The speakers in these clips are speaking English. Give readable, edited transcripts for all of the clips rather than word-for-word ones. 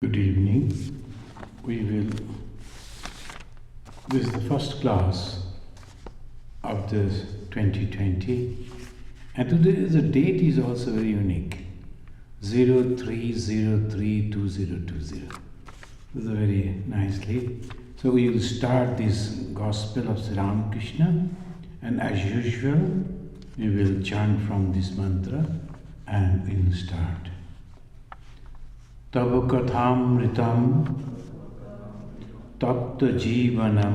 Good evening. This is the first class of this 2020, and today the date is also very unique, 03/03/2020. This is very nicely. So we will start this Gospel of Sri Ramakrishna, and as usual, we will chant from this mantra, and we will start. तव कथामृतं तप्त जीवनं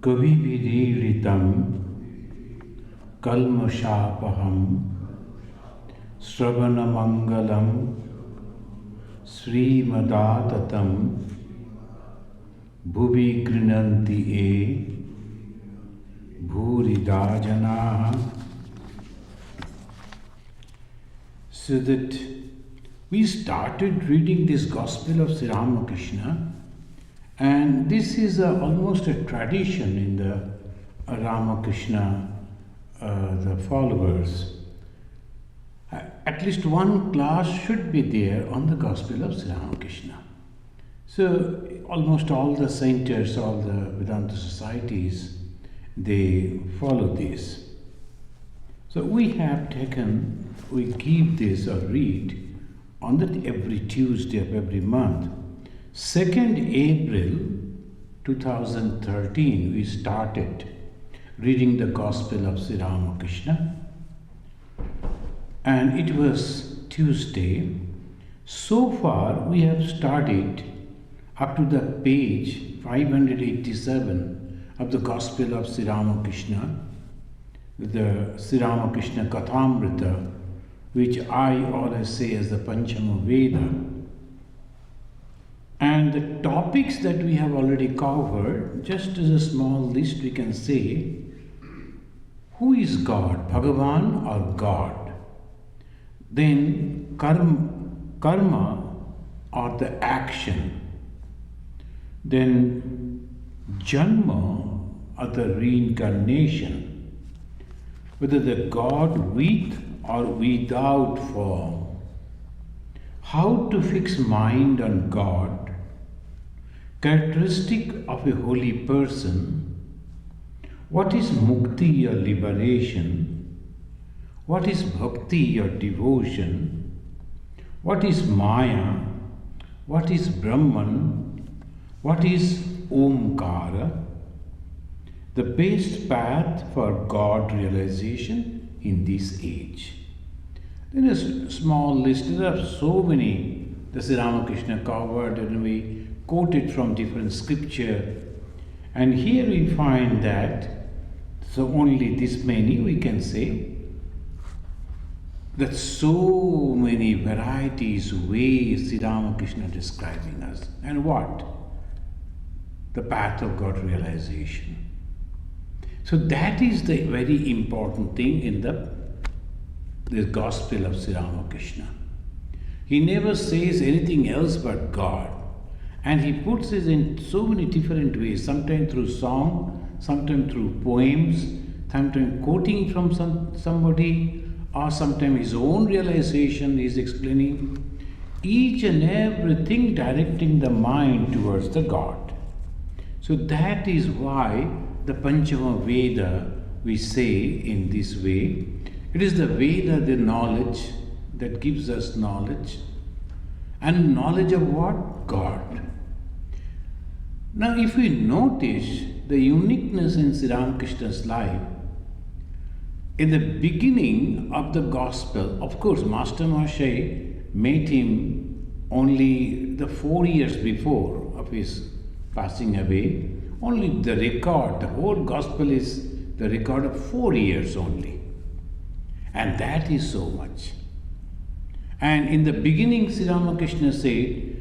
कविभिरीडितं कल्मषापहं श्रवणमङ्गलं श्रीमदाततं भुवि गृह्णन्ति ये भूरिदा जनाः. So that we started reading this Gospel of Sri Ramakrishna, and this is almost a tradition in the Ramakrishna, the followers. At least one class should be there on the Gospel of Sri Ramakrishna. So almost all the centers, all the Vedanta societies, they follow this. So we give this or read on that every Tuesday of every month. 2nd April 2013, we started reading the Gospel of Sri Ramakrishna, and it was Tuesday. So far, we have started up to the page 587 of the Gospel of Sri Ramakrishna, the Sri Ramakrishna Kathamrita, which I always say as the Panchama Veda. And the topics that we have already covered, just as a small list, we can say, who is God, Bhagavan or God? Then karma or the action. Then janma or the reincarnation. Whether the God with or without form. How to fix mind on God. Characteristic of a holy person. What is mukti or liberation? What is bhakti or devotion? What is maya? What is Brahman? What is Omkara? The best path for God realization in this age. Then a small list, there are so many the Sri Ramakrishna covered, and we quoted from different scripture. And here we find that, so only this many we can say, that so many varieties, ways Sri Ramakrishna describing us. And what? The path of God realization. So that is the very important thing in the Gospel of Sri Ramakrishna. He never says anything else but God. And he puts it in so many different ways, sometimes through song, sometimes through poems, sometimes quoting from somebody, or sometimes his own realization he is explaining. Each and everything directing the mind towards the God. So that is why the Panchama Veda, we say in this way, it is the Veda, the knowledge that gives us knowledge. And knowledge of what? God. Now if we notice the uniqueness in Sri Ramakrishna's life, in the beginning of the Gospel, of course Master Mahasaya met him only the 4 years before of his passing away. Only the record, the whole Gospel is the record of 4 years only. And that is so much. And in the beginning, Sri Ramakrishna said,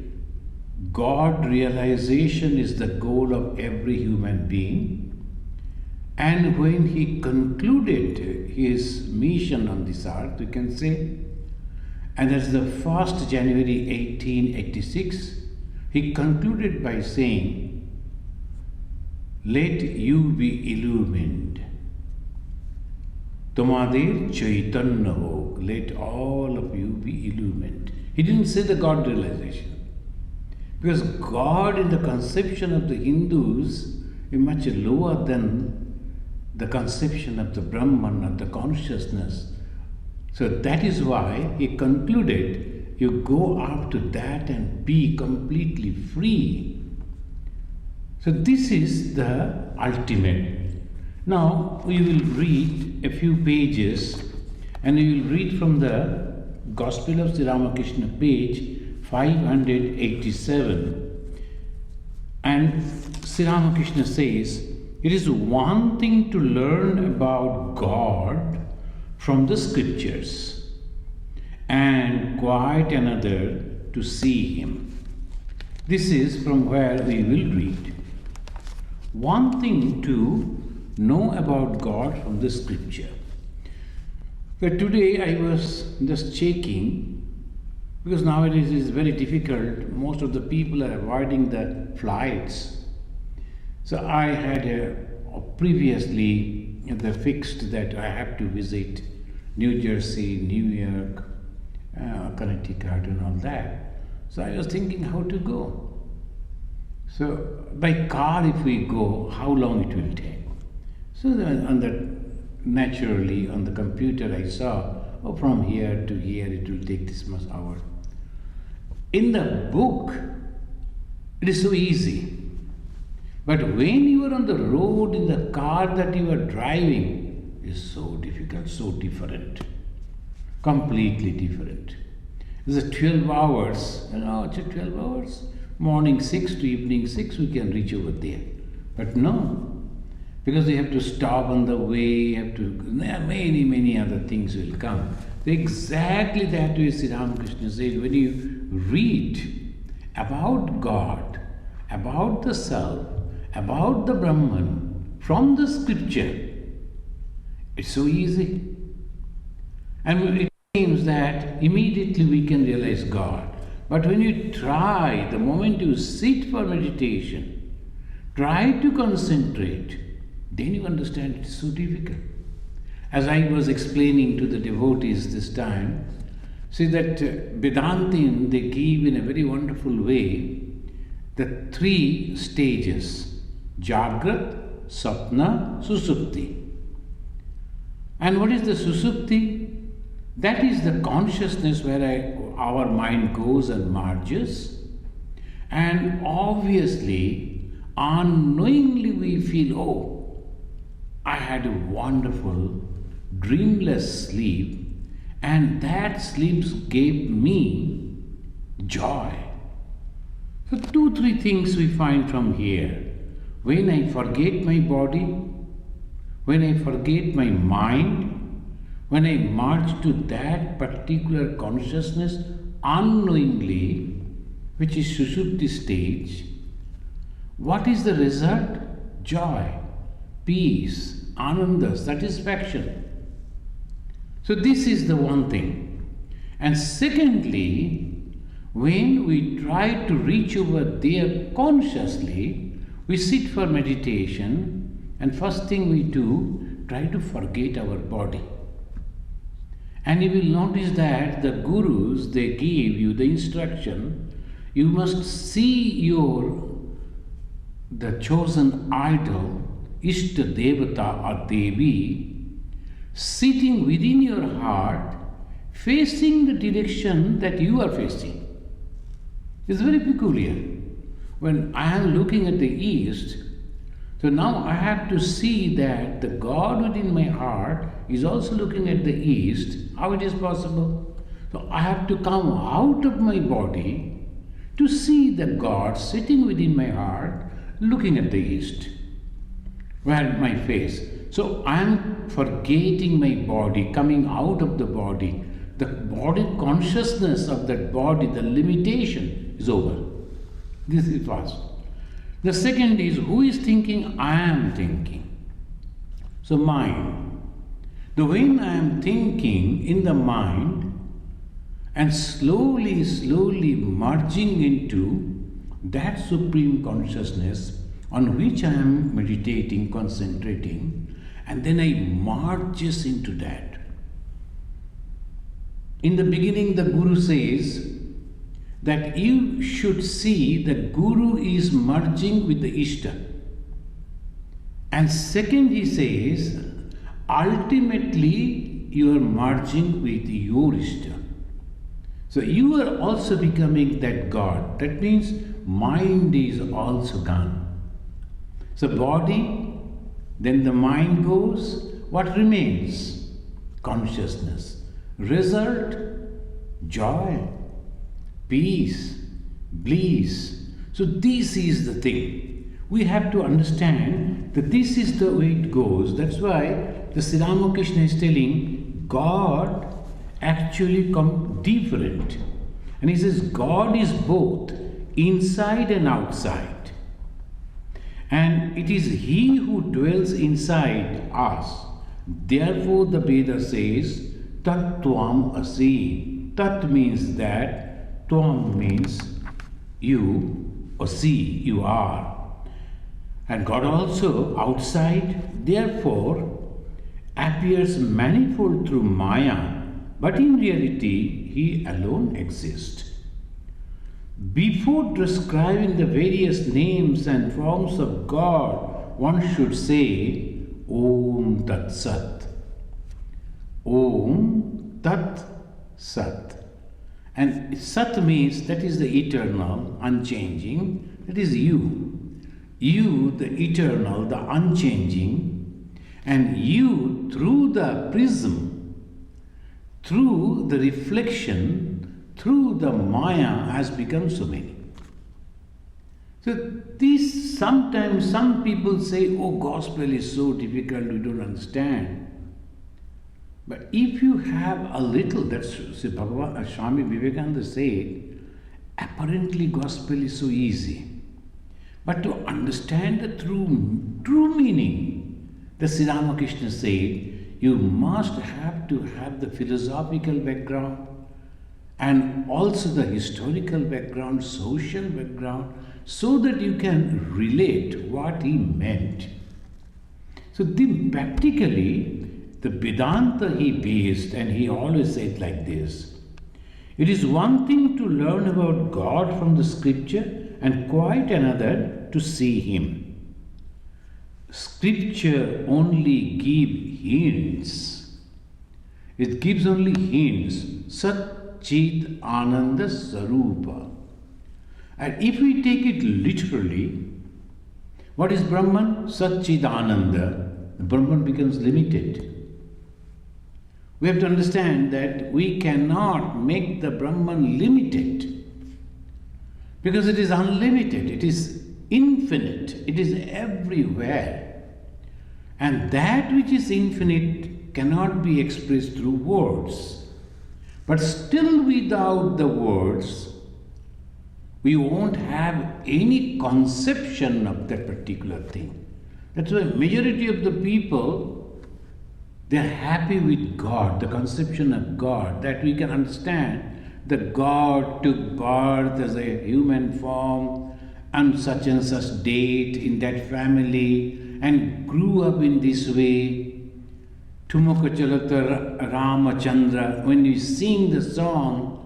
God realization is the goal of every human being. And when he concluded his mission on this earth, we can say, and that's the 1st January 1886, he concluded by saying, let you be illumined. Tomader chaitanya ho. Let all of you be illumined. He didn't say the God realization. Because God in the conception of the Hindus is much lower than the conception of the Brahman or the consciousness. So that is why he concluded, you go up to that and be completely free. So this is the ultimate. Now we will read a few pages, and we will read from the Gospel of Sri Ramakrishna, page 587. And Sri Ramakrishna says, it is one thing to learn about God from the scriptures, and quite another to see Him. This is from where we will read. One thing to know about God from the scripture. But today I was just checking, because nowadays it is very difficult. Most of the people are avoiding the flights. So I had previously fixed that I have to visit New Jersey, New York, Connecticut and all that. So I was thinking how to go. So by car if we go, how long it will take? So naturally on the computer I saw, from here to here it will take this much hour. In the book, it is so easy. But when you are on the road in the car that you are driving, it is so difficult, so different, completely different. It's 12 hours, it's 12 hours. Morning 6 to evening 6 we can reach over there. But no, because you have to stop on the way, there are many other things will come. Exactly that way Sri Ramakrishna says, when you read about God, about the self, about the Brahman from the scripture, it's so easy. And it seems that immediately we can realize God. But when you try, the moment you sit for meditation, try to concentrate, then you understand it's so difficult. As I was explaining to the devotees this time, see that Vedanta, they give in a very wonderful way the 3 stages: Jagrat, Sapna, Susupti. And what is the Susupti? That is the consciousness where our mind goes and merges, and obviously, unknowingly we feel, oh, I had a wonderful, dreamless sleep, and that sleep gave me joy. So 2-3 things we find from here. When I forget my body, when I forget my mind, when I merge to that particular consciousness unknowingly, which is Sushupti stage, what is the result? Joy, peace, ananda, satisfaction. So this is the one thing. And secondly, when we try to reach over there consciously, we sit for meditation, and first thing we do, try to forget our body. And you will notice that the gurus, they give you the instruction, you must see the chosen idol, Ishta Devata or Devi, sitting within your heart, facing the direction that you are facing. It's very peculiar. When I am looking at the east, so now I have to see that the God within my heart is also looking at the east. How it is possible? So I have to come out of my body to see the God sitting within my heart, looking at the east, where my face. So I am forgetting my body, coming out of the body. The body consciousness of that body, the limitation is over. This is first. The second is, who is thinking? I am thinking. So mind. The when I am thinking in the mind and slowly merging into that supreme consciousness on which I am meditating, concentrating, and then I merges into that. In the beginning, the Guru says, that you should see that Guru is merging with the Ishta. And second, he says, ultimately you are merging with your Ishta. So you are also becoming that God. That means mind is also gone. So body, then the mind goes, what remains? Consciousness. Result, joy, peace, bliss. So this is the thing. We have to understand that this is the way it goes. That's why the Sri Ramakrishna is telling God actually come different. And he says God is both inside and outside. And it is He who dwells inside us. Therefore the Veda says, Tat Tvam Asi. Tat means that, Tvam means you, Asi, you are. And God also outside, therefore, appears manifold through Maya, but in reality, He alone exists. Before describing the various names and forms of God, one should say, Om Tat Sat. Om Tat Sat. And Sat means that is the eternal, unchanging, that is you. You, the eternal, the unchanging, and you through the prism, through the reflection, through the Maya has become so many. So this sometimes some people say, oh, gospel is so difficult, we don't understand. But if you have a little, that's Swami Vivekananda said, apparently gospel is so easy. But to understand the true meaning, the Sri Ramakrishna said, you must have to have the philosophical background and also the historical background, social background, so that you can relate what he meant. So practically, the Vedanta he based, and he always said like this, it is one thing to learn about God from the scripture and quite another to see Him. Scripture only gives hints. It gives only hints. Sat Chit Ananda Sarupa. And if we take it literally, what is Brahman? Sat Chit Ananda. Brahman becomes limited. We have to understand that we cannot make the Brahman limited because it is unlimited, it is infinite, it is everywhere. And that which is infinite cannot be expressed through words. But still without the words, we won't have any conception of that particular thing. That's why majority of the people, they are happy with God, the conception of God, that we can understand that God took birth as a human form on such and such date in that family and grew up in this way. Tumaka Chalata Ramachandra, when we sing the song,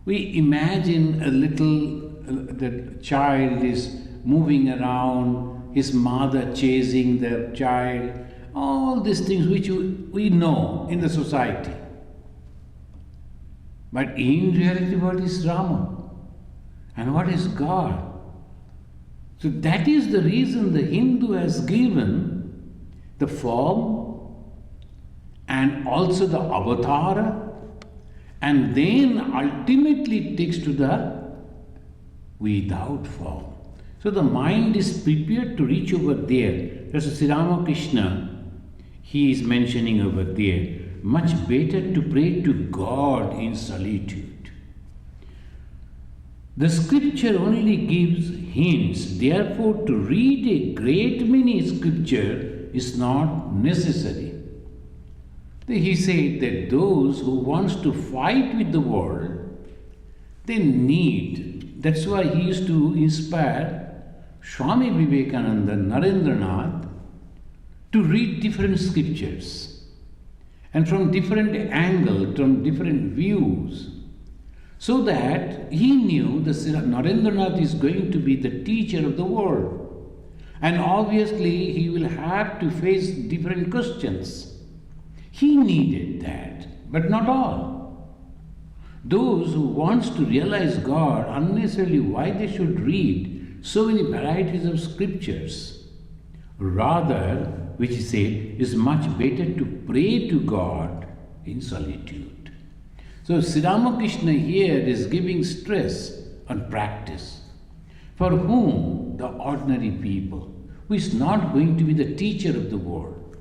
we imagine a little, the child is moving around, his mother chasing the child, all these things which we know in the society. But in reality, what is Rama? And what is God? So that is the reason the Hindu has given the form and also the avatara, and then ultimately it takes to the without form. So the mind is prepared to reach over there. That's Sri Ramakrishna, he is mentioning over there. Much better to pray to God in solitude. The scripture only gives hints, therefore to read a great many scripture is not necessary. He said that those who wants to fight with the world, they need, that's why he used to inspire Swami Vivekananda, Narendranath, to read different scriptures and from different angles, from different views, So that he knew that Narendranath is going to be the teacher of the world. And obviously he will have to face different questions. He needed that, but not all. Those who wants to realize God, unnecessarily why they should read so many varieties of scriptures. Rather, which he said, is much better to pray to God in solitude. So Sri Ramakrishna here is giving stress on practice. For whom? The ordinary people, who is not going to be the teacher of the world.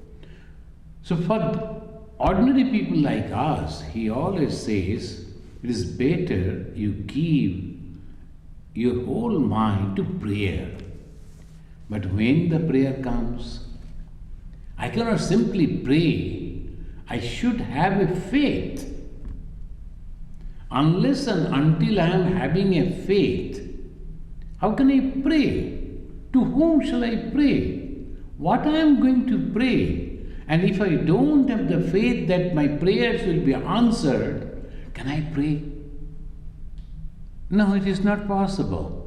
So for ordinary people like us, he always says, it is better you give your whole mind to prayer. But when the prayer comes, I cannot simply pray. I should have a faith. Unless and until I am having a faith, how can I pray? To whom shall I pray? What I am going to pray? And if I don't have the faith that my prayers will be answered, can I pray? No, it is not possible.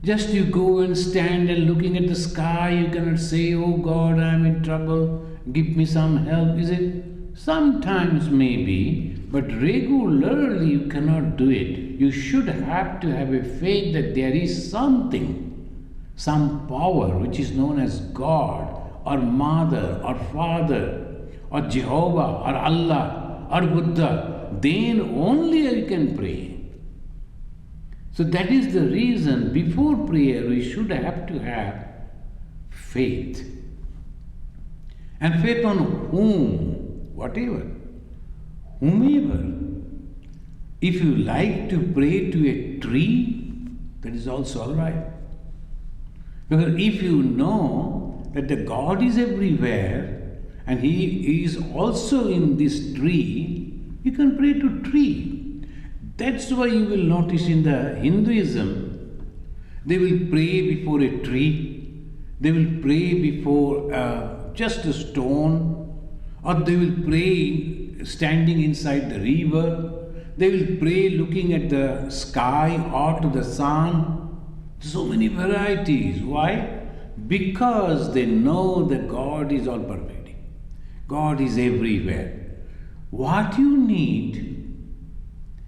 Just you go and stand and looking at the sky, you cannot say, oh God, I am in trouble, give me some help. Is it? Sometimes maybe, but regularly you cannot do it. You should have to have a faith that there is something, some power which is known as God or Mother or Father or Jehovah or Allah or Buddha. Then only you can pray. So that is the reason before prayer we should have to have faith. And faith on whom? Whatever. Whomever. If you like to pray to a tree, that is also alright. Because if you know that the God is everywhere and He is also in this tree, you can pray to tree. That's why you will notice in the Hinduism, they will pray before a tree, they will pray before just a stone, or they will pray standing inside the river, they will pray looking at the sky or to the sun. So many varieties. Why? Because they know that God is all pervading. God is everywhere. What you need,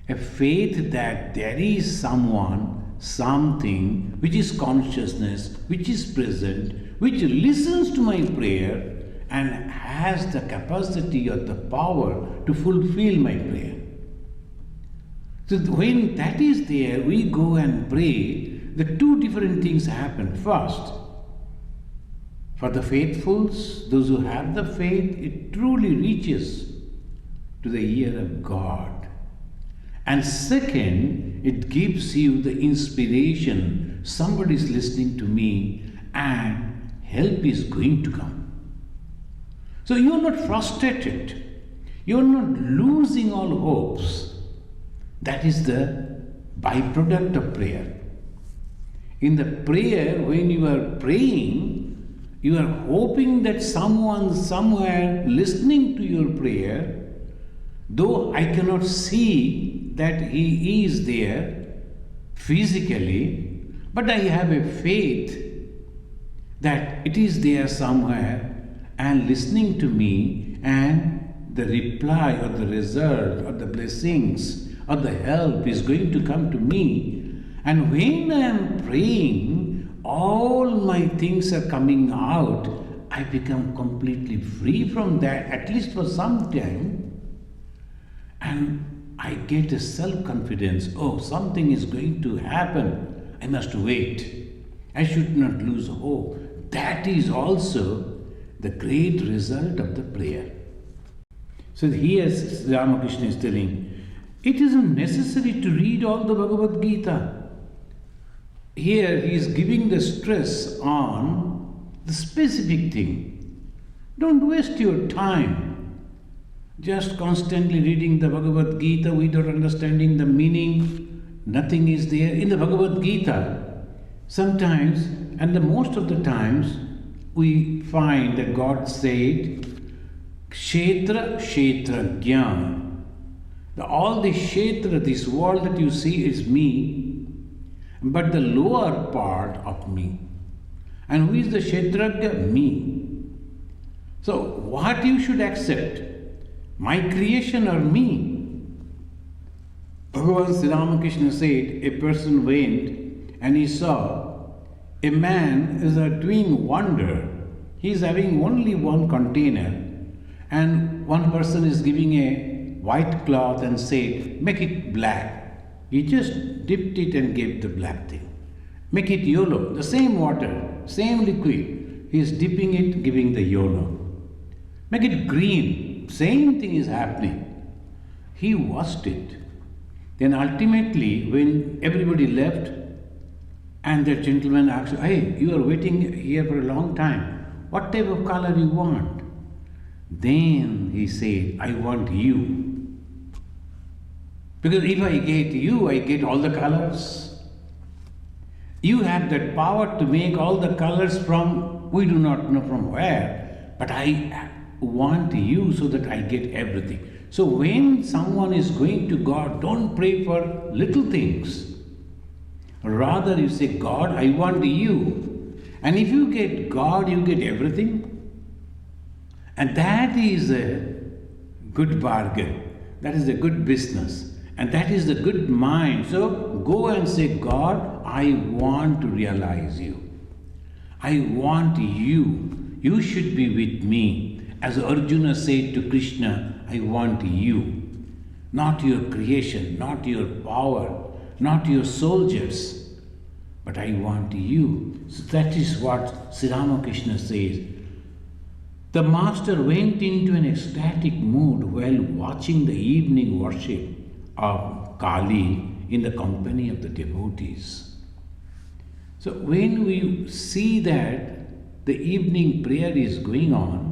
a faith that there is someone, something which is consciousness, which is present, which listens to my prayer and has the capacity or the power to fulfill my prayer. So when that is there, we go and pray, the two different things happen. First, for the faithfuls, those who have the faith, it truly reaches to the ear of God. And second, it gives you the inspiration, somebody is listening to me and help is going to come. So you are not frustrated, you are not losing all hopes. That is the byproduct of prayer. In the prayer, when you are praying, you are hoping that someone somewhere listening to your prayer, though I cannot see that he is there physically, but I have a faith that it is there somewhere and listening to me, and the reply or the result or the blessings or the help is going to come to me. And when I am praying, all my things are coming out. I become completely free from that, at least for some time. And I get a self-confidence. Oh, something is going to happen. I must wait. I should not lose hope. That is also the great result of the prayer. So here Ramakrishna is telling, it isn't necessary to read all the Bhagavad Gita. Here he is giving the stress on the specific thing. Don't waste your time just constantly reading the Bhagavad Gita without understanding the meaning. Nothing is there. In the Bhagavad Gita, sometimes, and the most of the times, we find that God said, Kshetra Kshetrajna. All the Kshetra, this world that you see is me, but the lower part of me. And who is the Kshetragya? Me. So what you should accept? My creation or me? Bhagavan Sri Ramakrishna said, a person went and he saw a man is doing wonder. He is having only one container and one person is giving a white cloth and said, make it black. He just dipped it and gave the black thing. Make it yellow, the same water, same liquid. He is dipping it, giving the yellow. Make it green, same thing is happening. He watched it. Then ultimately, when everybody left, and the gentleman asked, hey, you are waiting here for a long time. What type of color you want? Then he said, I want you. Because if I get you, I get all the colors. You have that power to make all the colors from, we do not know from where, but I want you so that I get everything. So when someone is going to God, don't pray for little things. Rather you say, God, I want you. And if you get God, you get everything. And that is a good bargain. That is a good business. And that is the good mind. So go and say, God, I want to realize you. I want you. You should be with me. As Arjuna said to Krishna, I want you. Not your creation, not your power, not your soldiers, but I want you. So that is what Sri Ramakrishna says. The master went into an ecstatic mood while watching the evening worship of Kali in the company of the devotees. So when we see that the evening prayer is going on,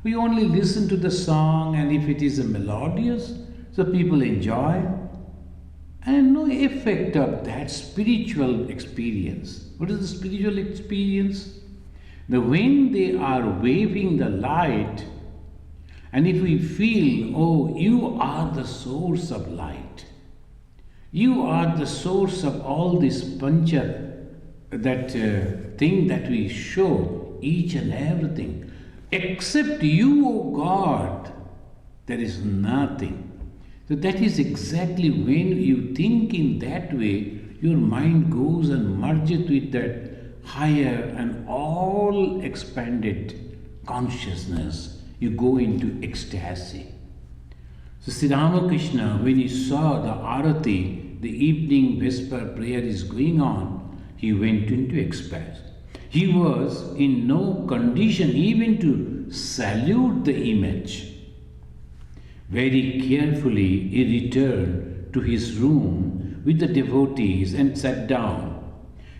we only listen to the song, and if it is a melodious, so people enjoy, and no effect of that spiritual experience. What is the spiritual experience? When they are waving the light, and if we feel, oh, you are the source of light, you are the source of all this pancha, that thing that we show, each and everything, except you, O God, there is nothing. So that is exactly when you think in that way, your mind goes and merges with that higher and all expanded consciousness. You go into ecstasy. So Sri Ramakrishna, when he saw the arati, the evening vesper prayer is going on, he went into ecstasy. He was in no condition even to salute the image. Very carefully he returned to his room with the devotees and sat down.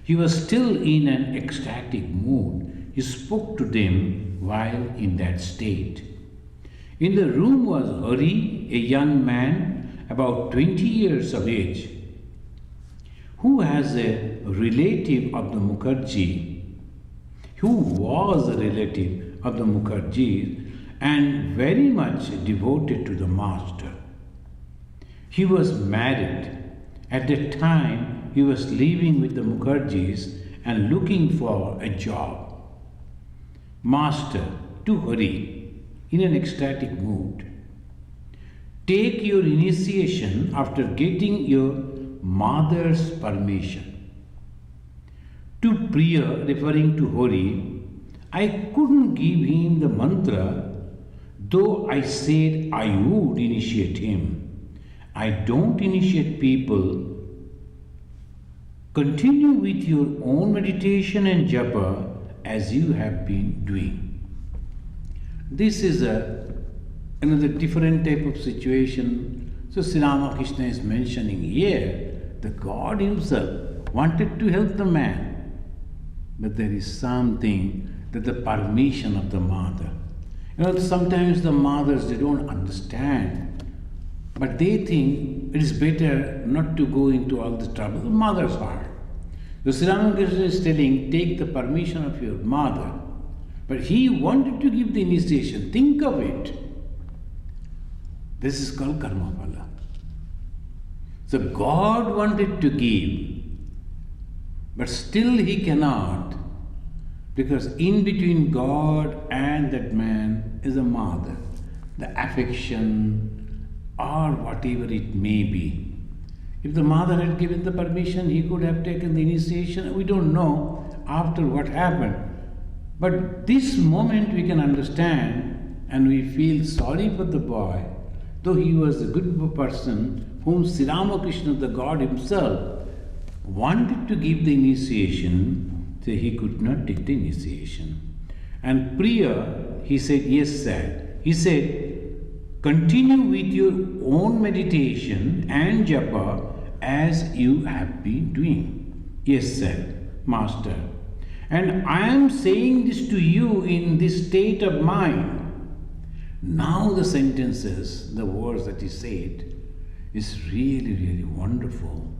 He was still in an ecstatic mood. He spoke to them while in that state. In the room was Hari, a young man about 20 years of age, who was a relative of the Mukherjee, and very much devoted to the master. He was married. At that time, he was living with the Mukherjees and looking for a job. Master, to Hari, in an ecstatic mood, take your initiation after getting your mother's permission. To Priya, referring to Hari, I couldn't give him the mantra, though I said I would initiate him. I don't initiate people. Continue with your own meditation and japa as you have been doing. This is another different type of situation. So Sri Ramakrishna is mentioning here, the God himself wanted to help the man, but there is something that the permission of the mother. Sometimes the mothers, they don't understand, but they think it is better not to go into all the trouble. The mother's heart. The Sri Ramakrishna is telling, take the permission of your mother. But he wanted to give the initiation. Think of it. This is called karma phala. So God wanted to give, but still he cannot, because in between God and that man is a mother, the affection or whatever it may be. If the mother had given the permission, he could have taken the initiation. We don't know after what happened. But this moment we can understand, and we feel sorry for the boy, though he was a good person whom Sri Ramakrishna, the God himself, wanted to give the initiation, so he could not take the initiation. And Priya, he said, yes, sir. He said, continue with your own meditation and japa as you have been doing. Yes, sir, Master. And I am saying this to you in this state of mind. Now the sentences, the words that he said, is really, really wonderful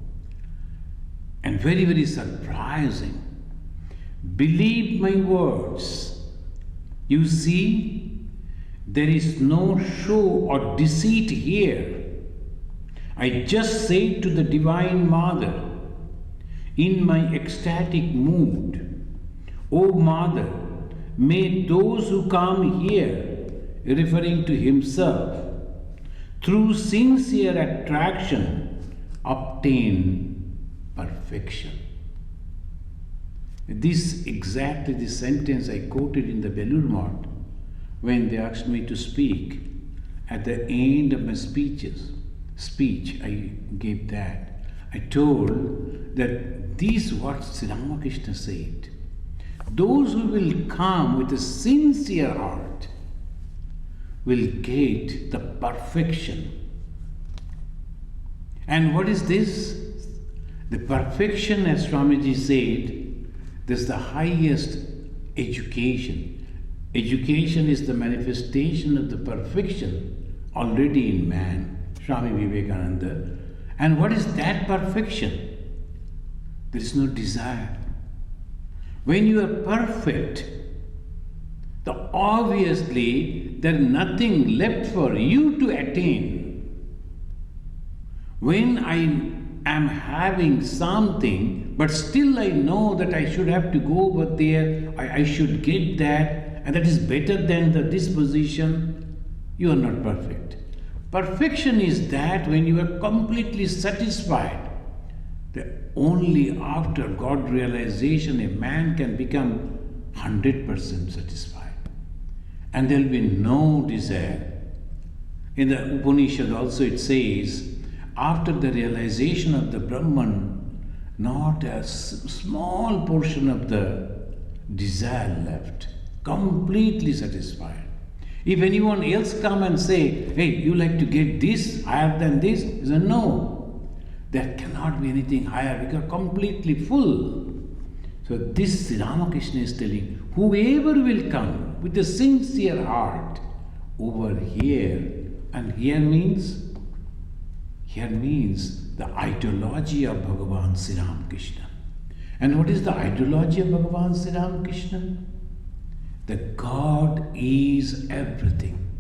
and very, very surprising. Believe my words. You see, there is no show or deceit here. I just say to the Divine Mother, in my ecstatic mood, O Mother, may those who come here, referring to himself, through sincere attraction, obtain perfection. This exactly the sentence I quoted in the Belur Math when they asked me to speak. At the end of my speech, I gave that. I told that this is what Sri Ramakrishna said. Those who will come with a sincere heart will get the perfection. And what is this? The perfection, as Swamiji said, this is the highest education. Education is the manifestation of the perfection already in man, Swami Vivekananda. And what is that perfection? There is no desire. When you are perfect, obviously there is nothing left for you to attain. When I am having something, but still I know that I should have to go over there, I should get that, and that is better than the disposition, you are not perfect. Perfection is that when you are completely satisfied. Only after God realization a man can become 100% satisfied. And there will be no desire. In the Upanishad also it says, after the realization of the Brahman, not a small portion of the desire left, completely satisfied. If anyone else come and say, hey, you like to get this higher than this? He says, no. There cannot be anything higher because completely full. So this Sri Ramakrishna is telling, whoever will come with a sincere heart over here, and here means the ideology of Bhagavan Sri Ramakrishna. And what is the ideology of Bhagavan Sri Ramakrishna? That God is everything.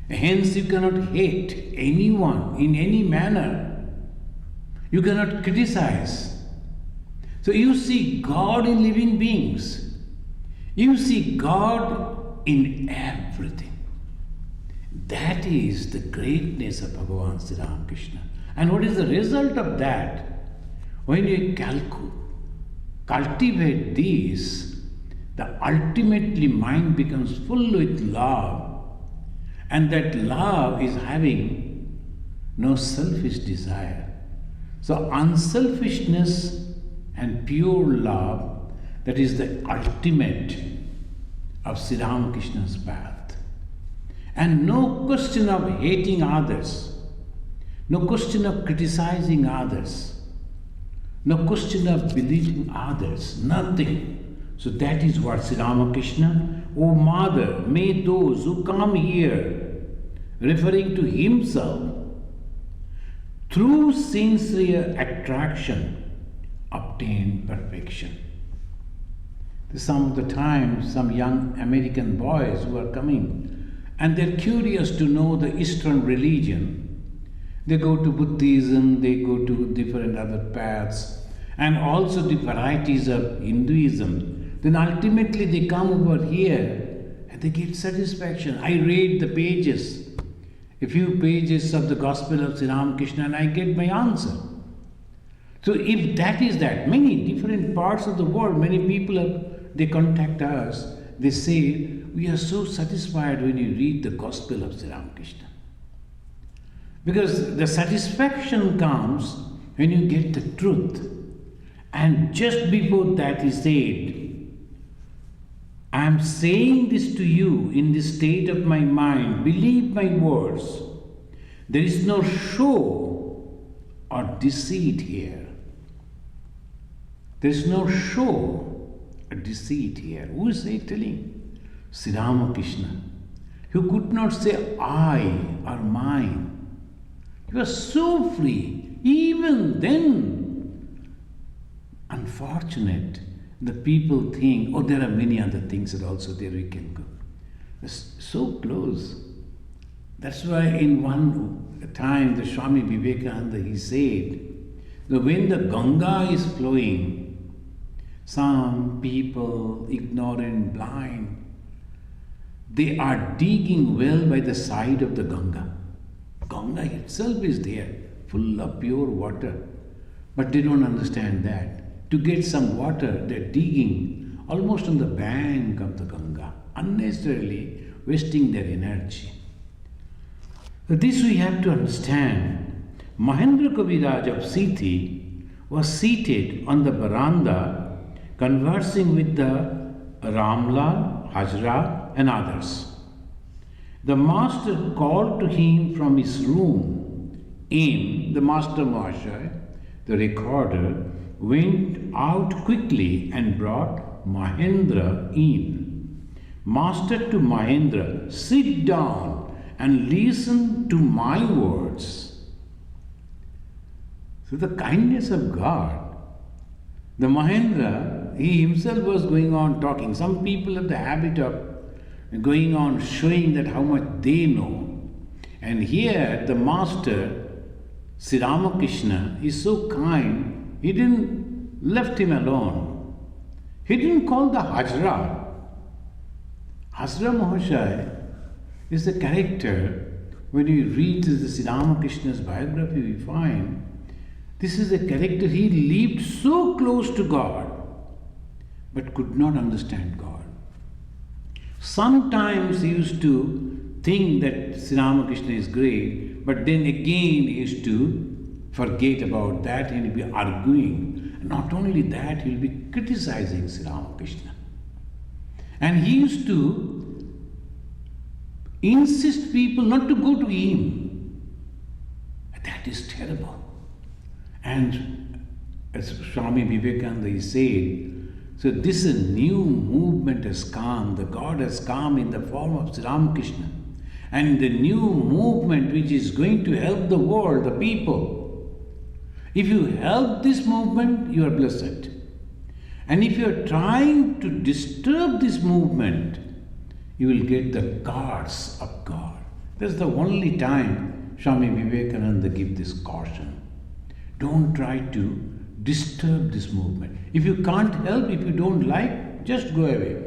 Hence you cannot hate anyone in any manner. You cannot criticize. So you see God in living beings. You see God in everything. That is the greatness of Bhagavan Sri Ramakrishna. And what is the result of that? When you cultivate this, the ultimately mind becomes full with love, and that love is having no selfish desire. So unselfishness and pure love, that is the ultimate of Sri Ramakrishna's path. And no question of hating others, no question of criticizing others, no question of believing others, nothing. So that is what Sri Ramakrishna, O Mother, may those who come here, referring to himself, through sincere attraction, obtain perfection. Some of the time, some young American boys who are coming and they're curious to know the Eastern religion. They go to Buddhism, they go to different other paths, and also the varieties of Hinduism. Then ultimately they come over here and they get satisfaction. I read the pages, a few pages of the Gospel of Sri Ramakrishna, and I get my answer. So if that is that, many different parts of the world, many people they contact us, they say, we are so satisfied when you read the Gospel of Sri Ramakrishna. Because the satisfaction comes when you get the truth. And just before that he said, I am saying this to you in the state of my mind, believe my words. There is no show or deceit here. There is no show or deceit here. Who is he telling? Sri Ramakrishna, who could not say I or mine. He was so free. Even then, unfortunate, the people think, oh, there are many other things that also there we can go. It's so close. That's why in one time the Swami Vivekananda, he said, that when the Ganga is flowing, some people, ignorant, blind, they are digging well by the side of the Ganga. Ganga itself is there, full of pure water. But they don't understand that. To get some water, they're digging almost on the bank of the Ganga, unnecessarily wasting their energy. So this we have to understand. Mahendra Kaviraj of Siti was seated on the veranda conversing with the Ramlal, Hajra and others. The master called to him from his room. The master Mahashaya, the recorder, went out quickly and brought Mahendra in. Master to Mahendra, sit down and listen to my words. So the kindness of God. The Mahendra, he himself was going on talking. Some people have the habit of going on showing that how much they know. And here the master, Sri Ramakrishna, is so kind, he didn't left him alone. He didn't call the Hajra. Hajra Mahashaya is the character, when you read the Sri Ramakrishna's biography, we find this is a character, he lived so close to God, but could not understand God. Sometimes he used to think that Sri Ramakrishna is great, but then again he used to forget about that and he'll be arguing. Not only that, he'll be criticizing Sri Ramakrishna. And he used to insist people not to go to him. That is terrible. And as Swami Vivekananda is said, so this new movement has come, the God has come in the form of Sri Ramakrishna. And the new movement which is going to help the world, the people. If you help this movement, you are blessed. And if you are trying to disturb this movement, you will get the cards of God. That's the only time Swami Vivekananda gives this caution. Don't try to disturb this movement. If you can't help, if you don't like, just go away.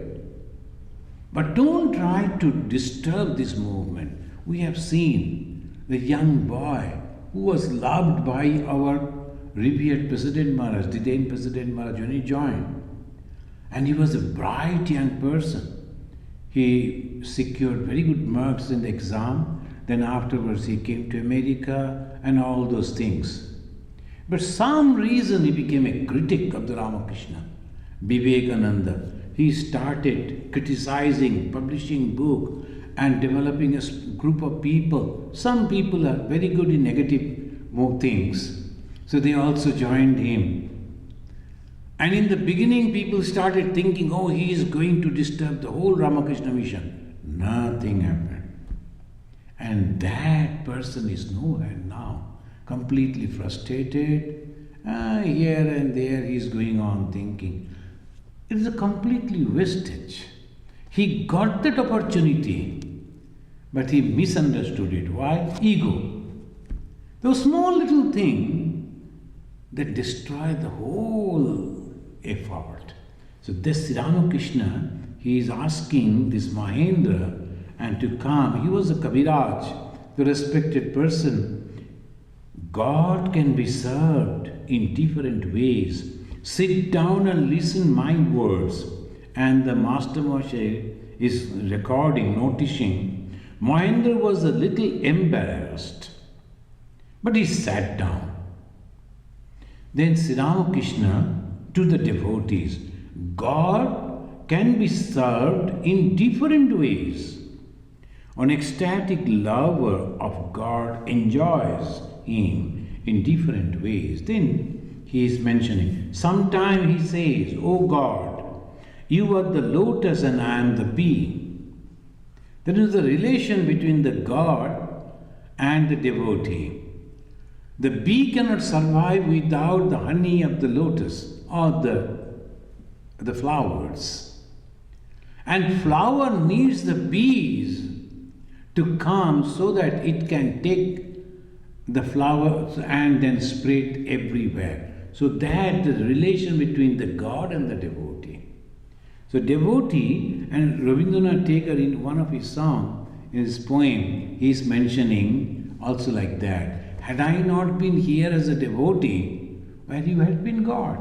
But don't try to disturb this movement. We have seen the young boy who was loved by our revered President Maharaj, the then President Maharaj, when he joined. And he was a bright young person. He secured very good marks in the exam. Then afterwards he came to America and all those things. But some reason he became a critic of the Ramakrishna. Vivekananda. He started criticizing, publishing book and developing a group of people. Some people are very good in negative things. So they also joined him. And in the beginning people started thinking, oh, he is going to disturb the whole Ramakrishna mission. Nothing happened. And that person is nowhere now. Completely frustrated. Here and there he is going on thinking. It is a completely wastage. He got that opportunity, But he misunderstood it. Why? Ego. Those small little thing that destroy the whole effort. So this Sri Ramakrishna, he is asking this Mahendra and to come. He was a Kaviraj, the respected person. God can be served in different ways. Sit down and listen my words. And the Master Moshe is recording, noticing. Mahendra was a little embarrassed, but he sat down. Then Sri Ramakrishna to the devotees, God can be served in different ways. An ecstatic lover of God enjoys Him in different ways. Then he is mentioning, sometimes he says, "Oh God, you are the lotus and I am the bee." There is a relation between the God and the devotee. The bee cannot survive without the honey of the lotus or the flowers. And flower needs the bees to come so that it can take the flowers and then spread everywhere. So that the relation between the God and the devotee. So devotee, and Rabindranath Tagore in one of his songs, in his poem, he is mentioning also like that. Had I not been here as a devotee, where you had been God.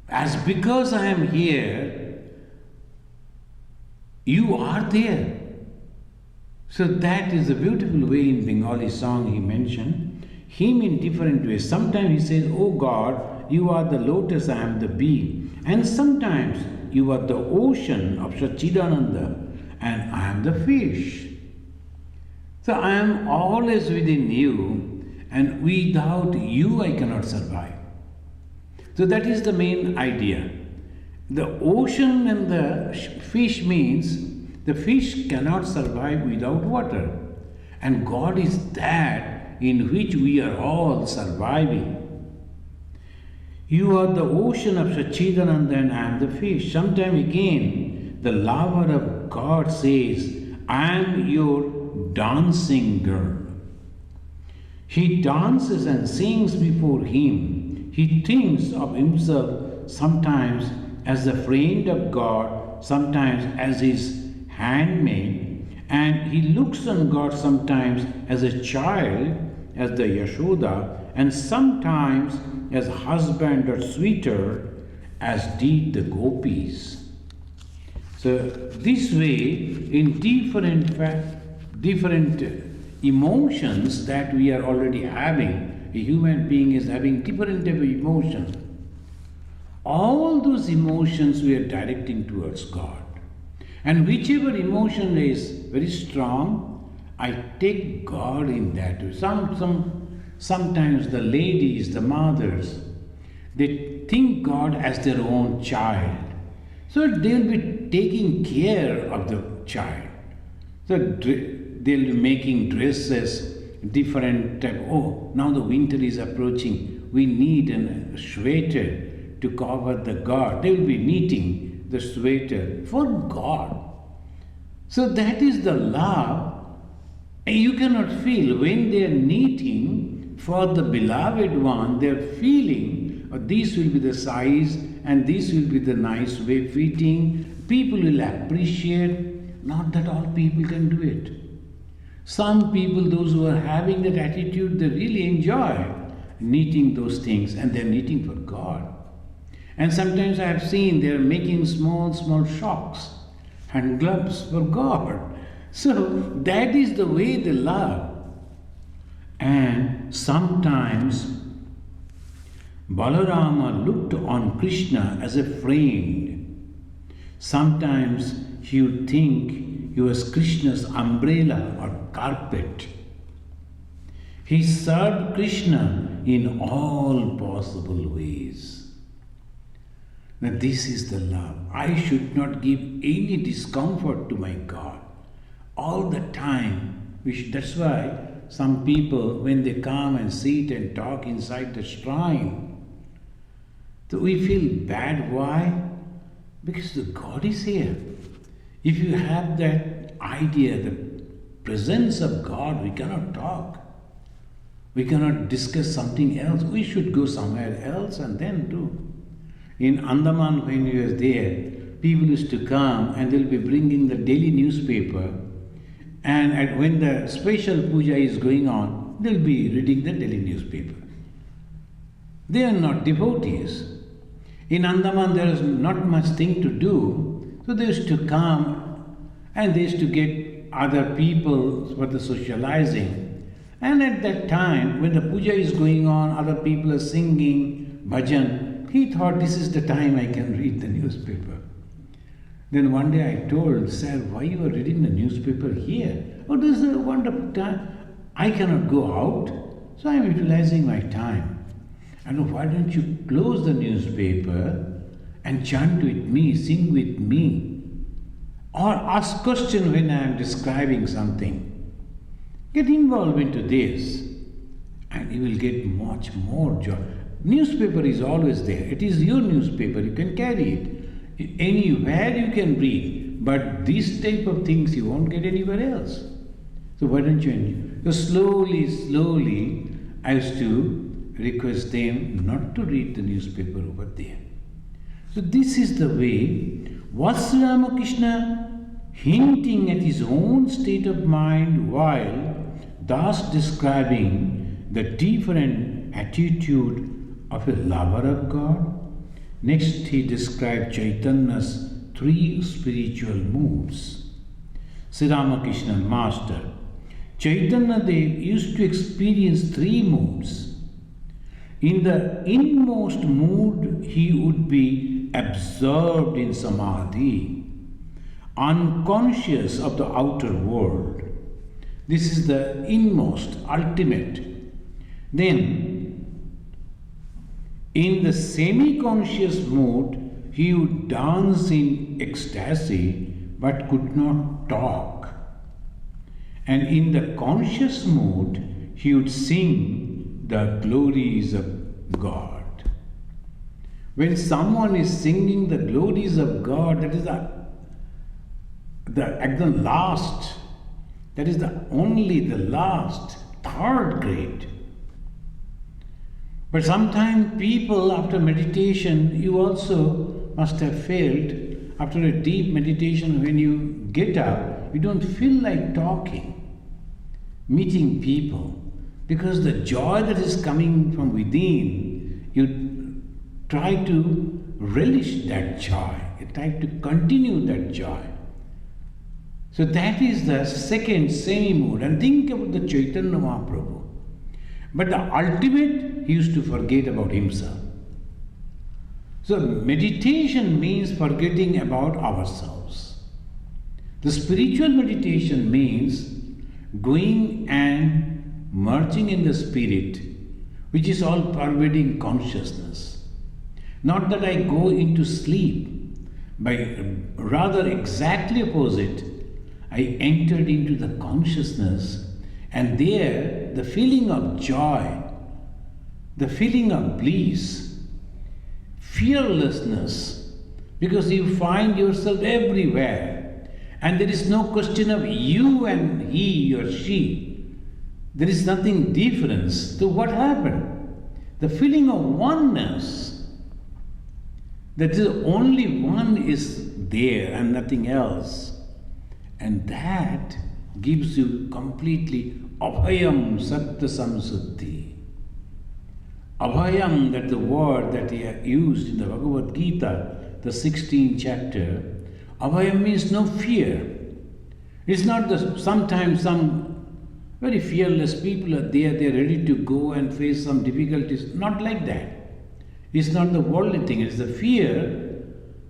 As because I am here, you are there. So that is a beautiful way in Bengali song he mentioned. Him in different ways. Sometimes he says, "Oh God, you are the lotus, I am the bee." And sometimes you are the ocean of Satchidananda and I am the fish. So I am always within you and without you I cannot survive. So that is the main idea. The ocean and the fish means the fish cannot survive without water. And God is that in which we are all surviving. You are the ocean of Satchidananda and I am the fish. Sometime again, the lover of God says, "I am your dancing girl." He dances and sings before him. He thinks of himself sometimes as the friend of God, sometimes as his handmaid, and he looks on God sometimes as a child, as the Yashoda, and sometimes as husband or sweeter, as did the gopis. So this way, in different emotions that we are already having, a human being is having different type of emotion. All those emotions we are directing towards God. And whichever emotion is very strong, I take God in that. Sometimes the ladies, the mothers, they think God as their own child. So they will be taking care of the child. So they'll be making dresses, different type. Oh, now the winter is approaching. We need a sweater to cover the God. They will be knitting the sweater for God. So that is the love. And you cannot feel when they are knitting for the beloved one, they are feeling, oh, this will be the size and this will be the nice way fitting. People will appreciate. Not that all people can do it. Some people, those who are having that attitude, they really enjoy knitting those things and they are knitting for God. And sometimes I have seen they are making small socks and gloves for God. So that is the way they love. And sometimes Balarama looked on Krishna as a friend. Sometimes he would think he was Krishna's umbrella or carpet. He served Krishna in all possible ways. Now this is the love. I should not give any discomfort to my God. All the time. That's why some people, when they come and sit and talk inside the shrine, so we feel bad. Why? Because the God is here. If you have that idea that presence of God, we cannot talk. We cannot discuss something else. We should go somewhere else and then do. In Andaman, when we were there, people used to come and they'll be bringing the daily newspaper, and when the special puja is going on, they'll be reading the daily newspaper. They are not devotees. In Andaman, there is not much thing to do, so they used to come and they used to get other people for the socializing. And at that time, when the puja is going on, other people are singing bhajan, he thought this is the time I can read the newspaper. Then one day I told, sir, why you are reading the newspaper here? Oh, this is a wonderful time. I cannot go out, so I am utilizing my time. And why don't you close the newspaper and chant with me, sing with me, or ask question when I am describing something. Get involved into this and you will get much more joy. Newspaper is always there. It is your newspaper. You can carry it. Anywhere you can read. But these type of things you won't get anywhere else. So why don't you enjoy? So slowly, I used to request them not to read the newspaper over there. So this is the way. Was Ramakrishna hinting at his own state of mind while thus describing the different attitude of a lover of God? Next, he described Chaitanya's 3 spiritual moods. Sri Ramakrishna Master, Chaitanya Dev used to experience 3 moods. In the inmost mood, he would be absorbed in samadhi, unconscious of the outer world. This is the inmost, ultimate. Then, in the semi-conscious mood, he would dance in ecstasy but could not talk. And in the conscious mood, he would sing the glories of God. When someone is singing the glories of God, that is at the last, that is the last, 3rd grade. But sometimes people after meditation, you also must have felt, after a deep meditation, when you get up, you don't feel like talking, meeting people, because the joy that is coming from within, you try to relish that joy, you try to continue that joy. So that is the second semi-mood. And think about the Chaitanya Mahaprabhu. But the ultimate, he used to forget about himself. So meditation means forgetting about ourselves. The spiritual meditation means going and merging in the spirit, which is all pervading consciousness. Not that I go into sleep, but rather exactly opposite. I entered into the consciousness, and there the feeling of joy, the feeling of bliss, fearlessness, because you find yourself everywhere, and there is no question of you and he or she. There is nothing difference. So what happened? The feeling of oneness, that is only one is there and nothing else. And that gives you completely abhayam satta samsuddhi. Abhayam, that the word that he used in the Bhagavad Gita, the 16th chapter. Abhayam means no fear. It's not sometimes some very fearless people are there, they are ready to go and face some difficulties. Not like that. It's not the worldly thing, it's the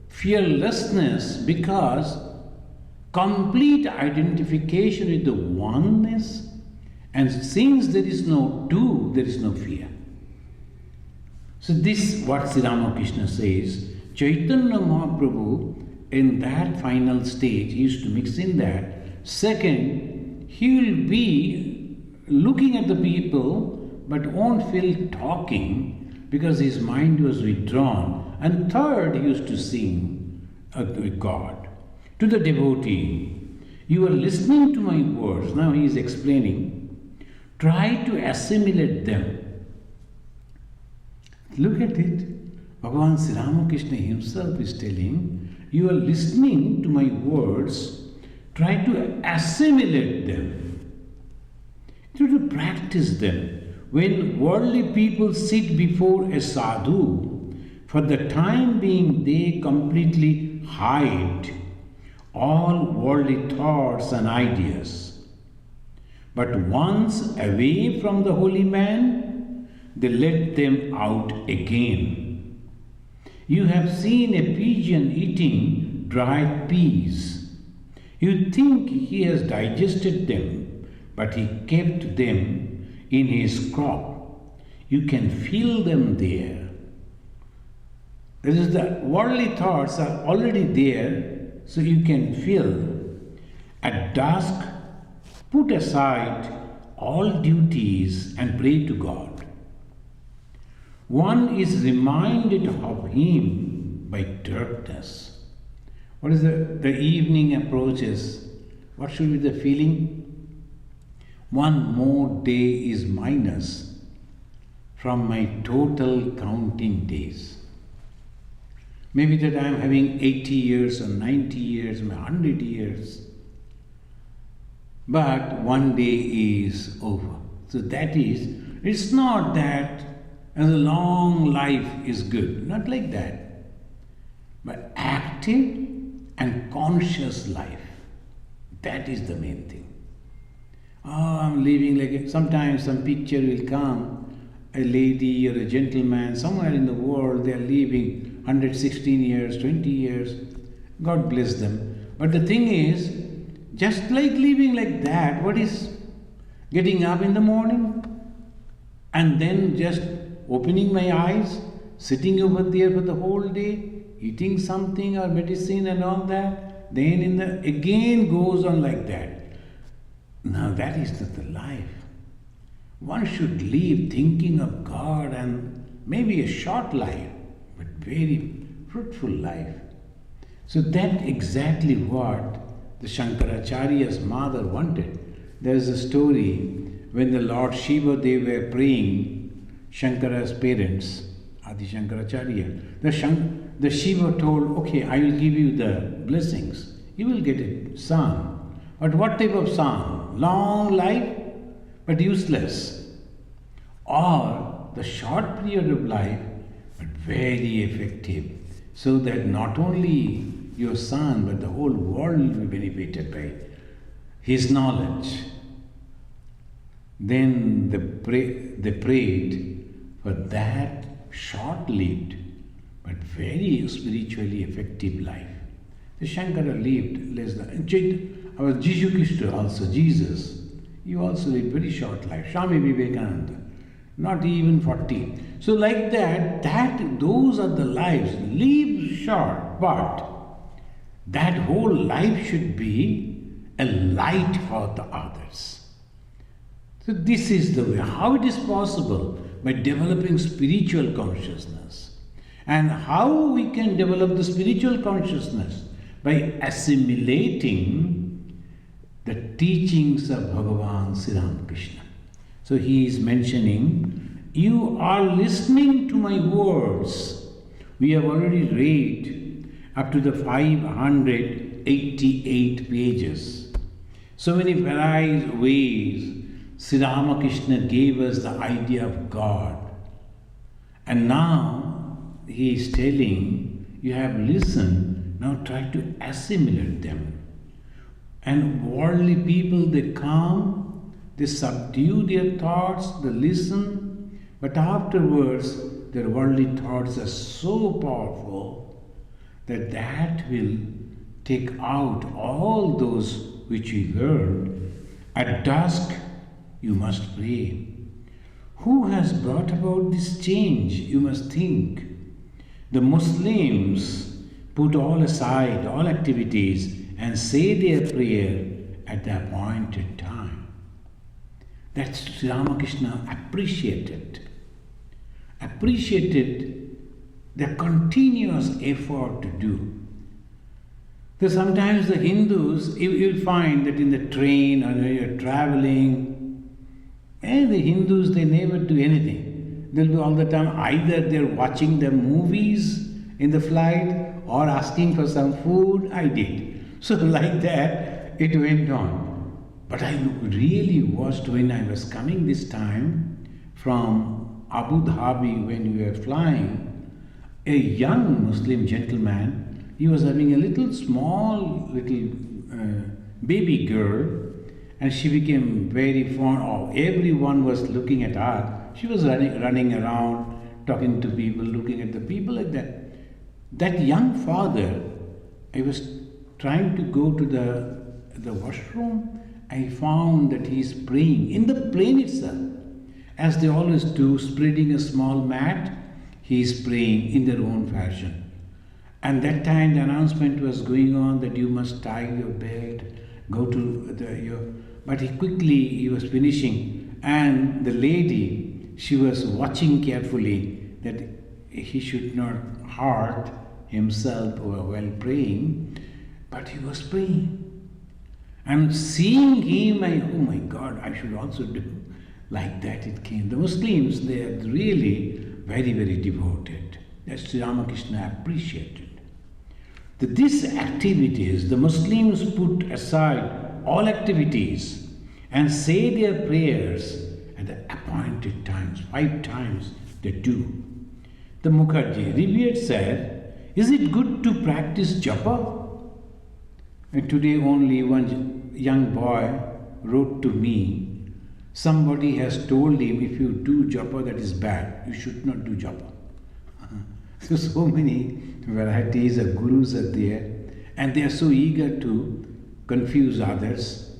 fearlessness, because complete identification with the oneness, and since there is no two, there is no fear. So this what Sri Ramakrishna says. Chaitanya Mahaprabhu in that final stage, he used to mix in that. Second, he will be looking at the people but won't feel talking because his mind was withdrawn. And third, he used to sing with God. To the devotee, You are listening to my words. Now he is explaining. Try to assimilate them. Look at it. Bhagavan Sri Ramakrishna himself is telling, you are listening to my words, try to assimilate them. Try to practice them. When worldly people sit before a sadhu, for the time being they completely hide all worldly thoughts and ideas. But once away from the holy man, they let them out again. You have seen a pigeon eating dried peas. You think he has digested them, but he kept them in his crop. You can feel them there. This is the worldly thoughts are already there, so you can feel. At dusk, put aside all duties and pray to God. One is reminded of Him by darkness. What is the evening approaches? What should be the feeling? One more day is minus from my total counting days. Maybe that I am having 80 years or 90 years, 100 years. But one day is over. So that is, it's not that as a long life is good. Not like that. But active and conscious life. That is the main thing. Oh, I'm living like sometimes some picture will come, a lady or a gentleman somewhere in the world, they are living 116 years, 20 years. God bless them. But the thing is, just like living like that, what is getting up in the morning and then just opening my eyes, sitting over there for the whole day, eating something or medicine and all that, then again goes on like that. Now that is not the life. One should live thinking of God and maybe a short life, but very fruitful life. So that's exactly what the Shankaracharya's mother wanted. There is a story when the Lord Shiva, they were praying, Shankara's parents, Adi Shankaracharya, the Shiva told, okay, I will give you the blessings. You will get a son. But what type of son? Long life, but useless. Or the short period of life, but very effective. So that not only your son, but the whole world will be benefited by his knowledge. Then they prayed for that short-lived, but very spiritually effective life. The Shankara lived less than... Our Jesus Christ also, Jesus, he also lived very short life. Swami Vivekananda, not even 40. So like that, those are the lives. Live short, but that whole life should be a light for the others. So this is the way. How it is possible? By developing spiritual consciousness. And how we can develop the spiritual consciousness? By assimilating the teachings of Bhagavan Sri Ramakrishna. So he is mentioning, you are listening to my words. We have already read up to the 588 pages. So many various ways Sri Ramakrishna gave us the idea of God. And now he is telling, you have listened, now try to assimilate them. And worldly people, they come, they subdue their thoughts, they listen, but afterwards their worldly thoughts are so powerful that will take out all those which we heard. At dusk, you must pray. Who has brought about this change? You must think. The Muslims put all aside, all activities, and say their prayer at the appointed time. That's Sri Ramakrishna appreciated their continuous effort to do. So sometimes the Hindus, you'll find that in the train or when you're traveling, the Hindus, they never do anything. They'll be all the time, either they're watching the movies in the flight or asking for some food. I did. So like that, it went on. But I really watched when I was coming this time from Abu Dhabi when we were flying, a young Muslim gentleman, he was having a little small baby girl, and she became very fond of, everyone was looking at her. She was running around, talking to people, looking at the people like that. That young father, I was trying to go to the washroom. I found that he's praying in the plane itself. As they always do, spreading a small mat, he's praying in their own fashion. And that time the announcement was going on that you must tie your belt, go to but he was finishing, and the lady, she was watching carefully that he should not hurt himself while praying, but he was praying. And seeing him, oh my God, I should also do like that. It came. The Muslims, they are really very, very devoted. That's Ramakrishna appreciated. That these activities, the Muslims put aside all activities and say their prayers at the appointed times, 5 times they do. The Mukherjee revered said, is it good to practice japa? And today only one young boy wrote to me, somebody has told him if you do japa that is bad, you should not do japa. So many varieties of gurus are there, and they are so eager to confuse others.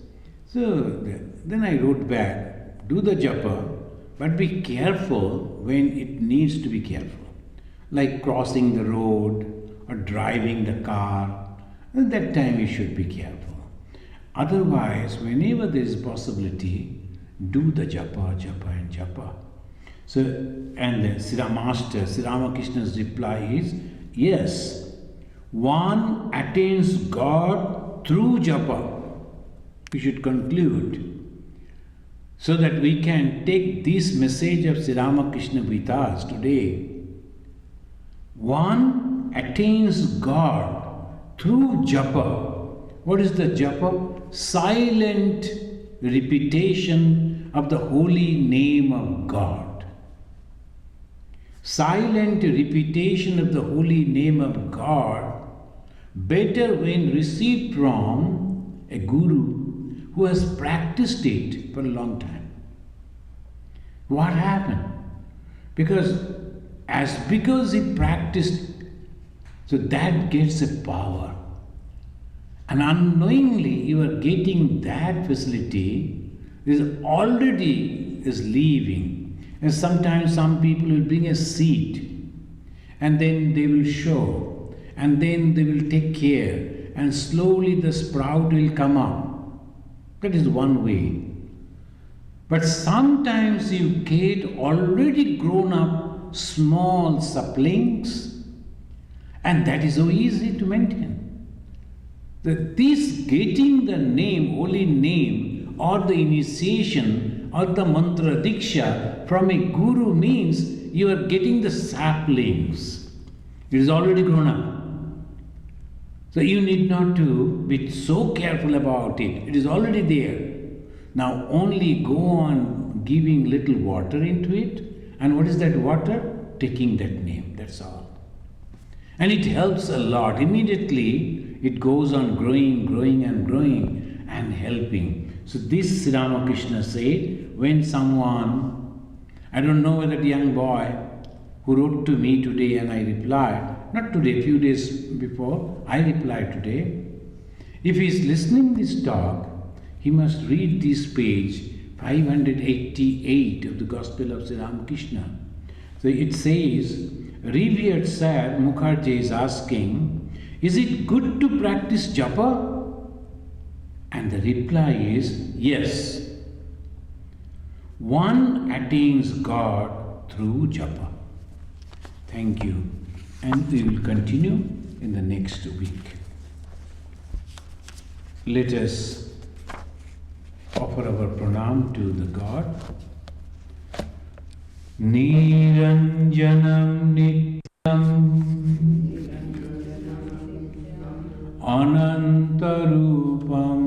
So then I wrote back, do the japa, but be careful when it needs to be careful. Like crossing the road or driving the car, at that time you should be careful. Otherwise, whenever there is possibility, do the japa, japa and japa. So, and the Sri Ramakrishna's reply is, yes, one attains God through japa. We should conclude, so that we can take this message of Sri Ramakrishna with us today. One attains God through japa. What is the japa? Silent repetition of the holy name of God. Silent repetition of the holy name of God, better when received from a guru who has practiced it for a long time. What happened? Because he practiced, so that gets a power. And unknowingly you are getting that facility, is leaving. And sometimes some people will bring a seed, and then they will show, and then they will take care, and slowly the sprout will come up. That is one way. But sometimes you get already grown up small saplings, and that is so easy to maintain. This getting the name, holy name, or the initiation, or the mantra diksha from a guru means you are getting the saplings. It is already grown up. So you need not to be so careful about it. It is already there. Now only go on giving little water into it. And what is that water? Taking that name, that's all. And it helps a lot. Immediately it goes on growing and helping. So this Sri Ramakrishna said, when someone, I don't know whether the young boy who wrote to me today and I replied, not today, a few days before, I replied today, if he is listening this talk, he must read this page 588 of the Gospel of Sri Ramakrishna. So it says, revered Sir Mukherjee is asking, is it good to practice japa? And the reply is, yes. One attains God through japa. Thank you. And we will continue in the next week. Let us offer our pranam to the God. Niranjanam Nityam Anantarupam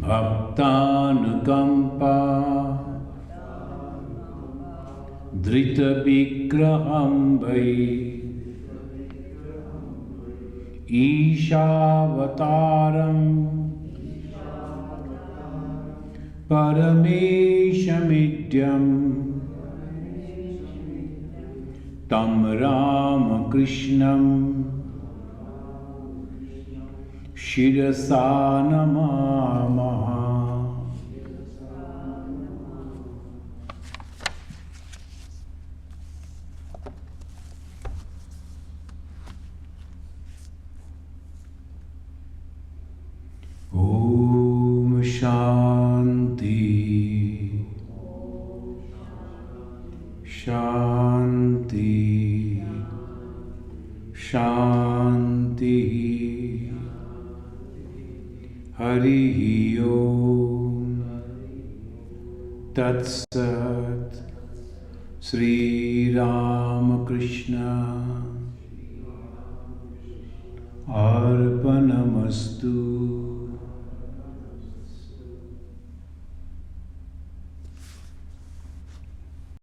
Bhaktanukampa Drita Vigraham Vai Ishavataram Parameshamidyam Tam Ramakrishnam Shirasa Namamaha. Om Shanti Shanti Shanti Harihi Om Tat Sat. Sri Ramakrishna Arpanamastu.